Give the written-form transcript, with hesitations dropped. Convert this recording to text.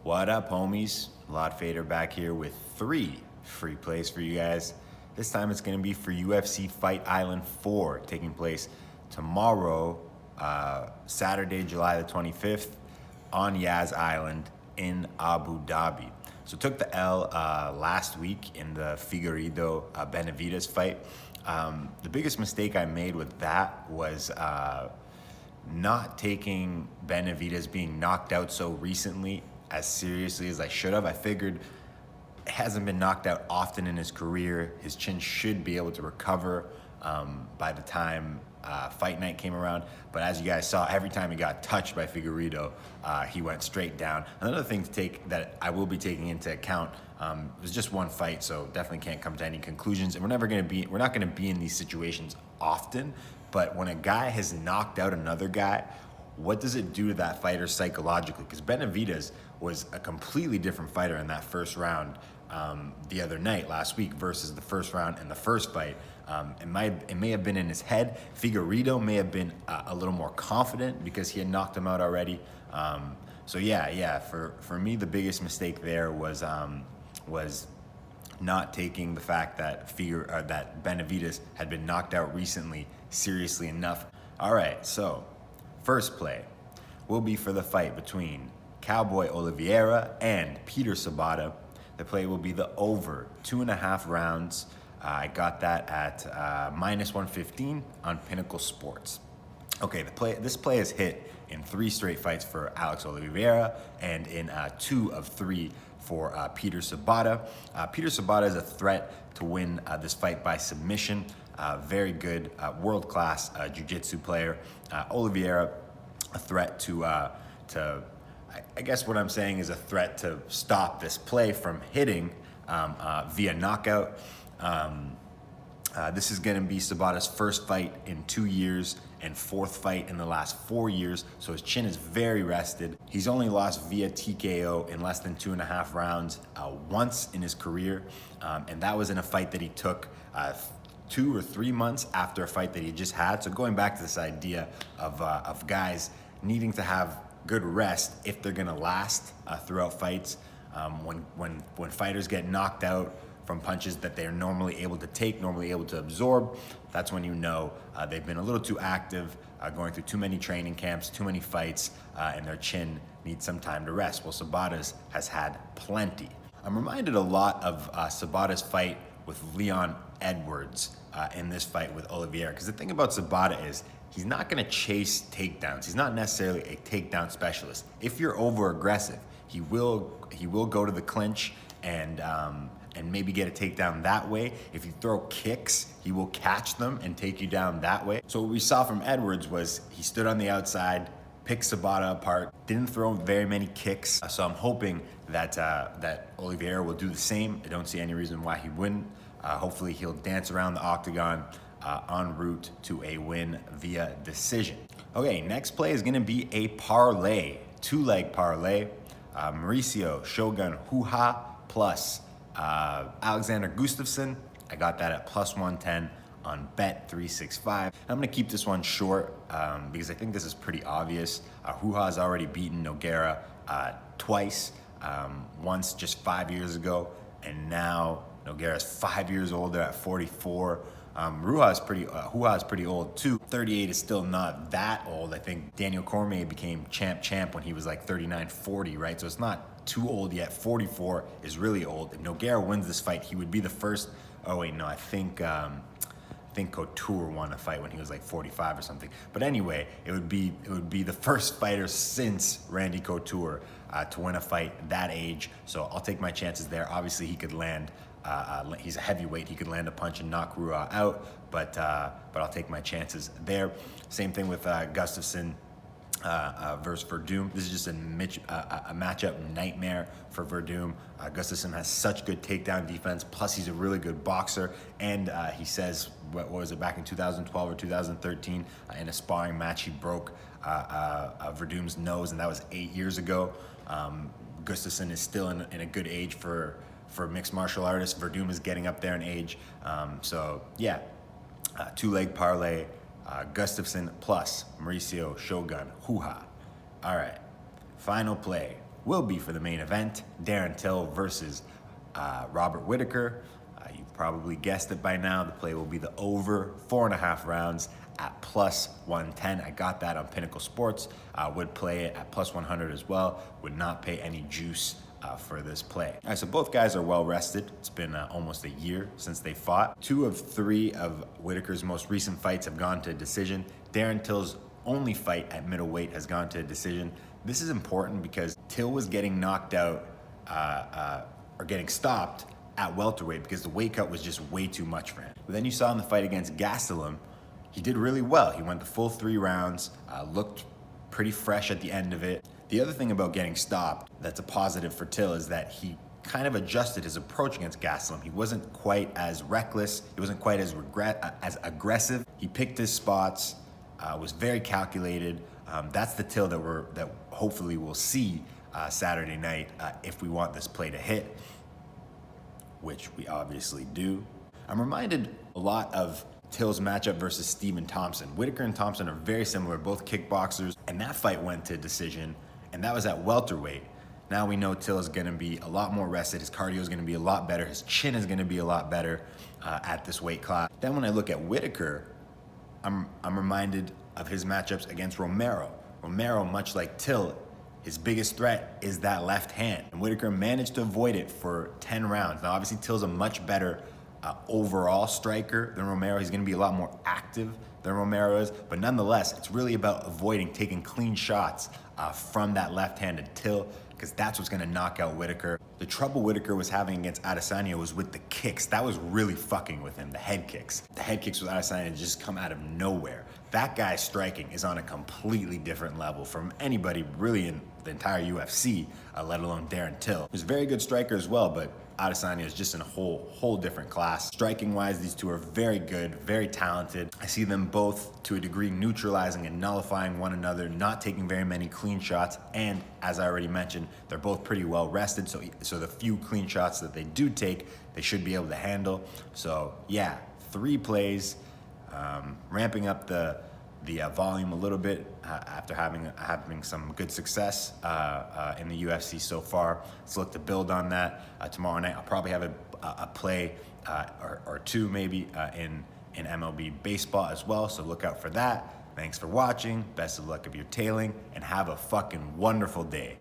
What up, homies? Lot Fader back here with 3 free plays for you guys. This time it's going to be for UFC Fight Island 4, taking place tomorrow, Saturday, July the 25th, on Yas Island in Abu Dhabi. So took the L last week in the Figueiredo Benavidez fight. The biggest mistake I made with that was not taking Benavidez being knocked out so recently as seriously as I should have. I figured he hasn't been knocked out often in his career. His chin should be able to recover by the time fight night came around. But as you guys saw, every time he got touched by Figueiredo, he went straight down. Another thing to take that I will be taking into account, it was just one fight, so definitely can't come to any conclusions. And we're not gonna be in these situations often. But when a guy has knocked out another guy, what does it do to that fighter psychologically? Because Benavidez was a completely different fighter in that first round the other night, last week, versus the first round in the first fight. It may have been in his head. Figueiredo may have been a little more confident because he had knocked him out already. So for me, the biggest mistake there was not taking the fact that that Benavidez had been knocked out recently seriously enough. All right, so first play will be for the fight between Cowboy Oliveira and Peter Sabata. The play will be the over 2.5 rounds. I got that at -115 on Pinnacle Sports. Okay, this play is hit in 3 straight fights for Alex Oliveira and in 2 of 3 for Peter Sabata. Peter Sabata is a threat to win this fight by submission. Very good, world-class jiu-jitsu player. Oliveira, a threat to I guess what I'm saying is a threat to stop this play from hitting via knockout. This is going to be Sabata's first fight in 2 years and 4th fight in the last 4 years, so his chin is very rested. He's only lost via TKO in less than 2.5 rounds once in his career, and that was in a fight that he took 2 or 3 months after a fight that he just had. So going back to this idea of guys needing to have good rest if they're gonna last throughout fights. When fighters get knocked out from punches that they're normally able to take, normally able to absorb, that's when you know they've been a little too active, going through too many training camps, too many fights, and their chin needs some time to rest. Well, Sabata's has had plenty. I'm reminded a lot of Sabata's fight with Leon Edwards in this fight with Oliveira, because the thing about Sabata is he's not going to chase takedowns. He's not necessarily a takedown specialist. If you're over aggressive, he will go to the clinch and maybe get a takedown that way. If you throw kicks, he will catch them and take you down that way. So what we saw from Edwards was he stood on the outside, picked Sabata apart, didn't throw very many kicks. So I'm hoping that Oliveira will do the same. I don't see any reason why he wouldn't. Hopefully he'll dance around the octagon en route to a win via decision. Okay, next play is gonna be a parlay, 2-leg parlay. Mauricio Shogun Huha plus Alexander Gustafsson. I got that at +110 on Bet365. I'm gonna keep this one short because I think this is pretty obvious. Huha's already beaten Nogueira twice, once just 5 years ago, and now Nogueira's 5 years older at 44. Huha's pretty old too. 38 is still not that old. I think Daniel Cormier became champ when he was like 39, 40, right? So it's not too old yet. 44 is really old. If Nogueira wins this fight, he would be the first. Oh wait, no, I think Couture won a fight when he was like 45 or something. But anyway, it would be the first fighter since Randy Couture to win a fight that age. So I'll take my chances there. Obviously, he could land. He's a heavyweight. He could land a punch and knock Rua out, but I'll take my chances there. Same thing with Gustafsson versus Verdum. This is just a matchup nightmare for Verdum. Gustafsson has such good takedown defense, plus he's a really good boxer, and he says, what was it, back in 2012 or 2013, in a sparring match, he broke Verdum's nose, and that was 8 years ago. Gustafsson is still in a good age for mixed martial artists. Verdum is getting up there in age. So yeah, 2-leg parlay, Gustafsson plus Mauricio Shogun Huha. All right, final play will be for the main event, Darren Till versus Robert Whittaker. You've probably guessed it by now. The play will be the over 4.5 rounds at plus 110. I got that on Pinnacle Sports. Would play it at plus 100 as well. Would not pay any juice for this play. All right, so both guys are well rested. It's been almost a year since they fought. 2 of 3 of Whittaker's most recent fights have gone to a decision. Darren Till's only fight at middleweight has gone to a decision. This is important because Till was getting knocked out or getting stopped at welterweight because the weight cut was just way too much for him. But then you saw in the fight against Gastelum, he did really well. He went the full 3 rounds, looked pretty fresh at the end of it. The other thing about getting stopped that's a positive for Till is that he kind of adjusted his approach against Gastelum. He wasn't quite as reckless. He wasn't quite as aggressive. He picked his spots, was very calculated. That's the Till that hopefully we'll see Saturday night if we want this play to hit, which we obviously do. I'm reminded a lot of Till's matchup versus Stephen Thompson. Whittaker and Thompson are very similar, both kickboxers, and that fight went to decision, and that was at welterweight. Now we know Till is gonna be a lot more rested, his cardio is gonna be a lot better, his chin is gonna be a lot better at this weight class. Then when I look at Whittaker, I'm reminded of his matchups against Romero. Romero, much like Till, his biggest threat is that left hand, and Whittaker managed to avoid it for 10 rounds. Now obviously Till's a much better overall striker than Romero. He's gonna be a lot more active than Romero is, but nonetheless, it's really about avoiding taking clean shots from that left-handed Till, because that's what's gonna knock out Whittaker. The trouble Whittaker was having against Adesanya was with the kicks. That was really fucking with him, the head kicks. The head kicks with Adesanya just come out of nowhere. That guy's striking is on a completely different level from anybody really in the entire UFC, let alone Darren Till. He's a very good striker as well, but Adesanya is just in a whole different class. Striking wise, these two are very good, very talented. I see them both to a degree neutralizing and nullifying one another, not taking very many clean shots, and as I already mentioned, they're both pretty well rested, so the few clean shots that they do take, they should be able to handle. So yeah, 3 plays, ramping up the volume a little bit after having some good success in the UFC so far. Let's look to build on that. Tomorrow night, I'll probably have a play or 2 maybe in MLB baseball as well, so look out for that. Thanks for watching. Best of luck if you're tailing, and have a fucking wonderful day.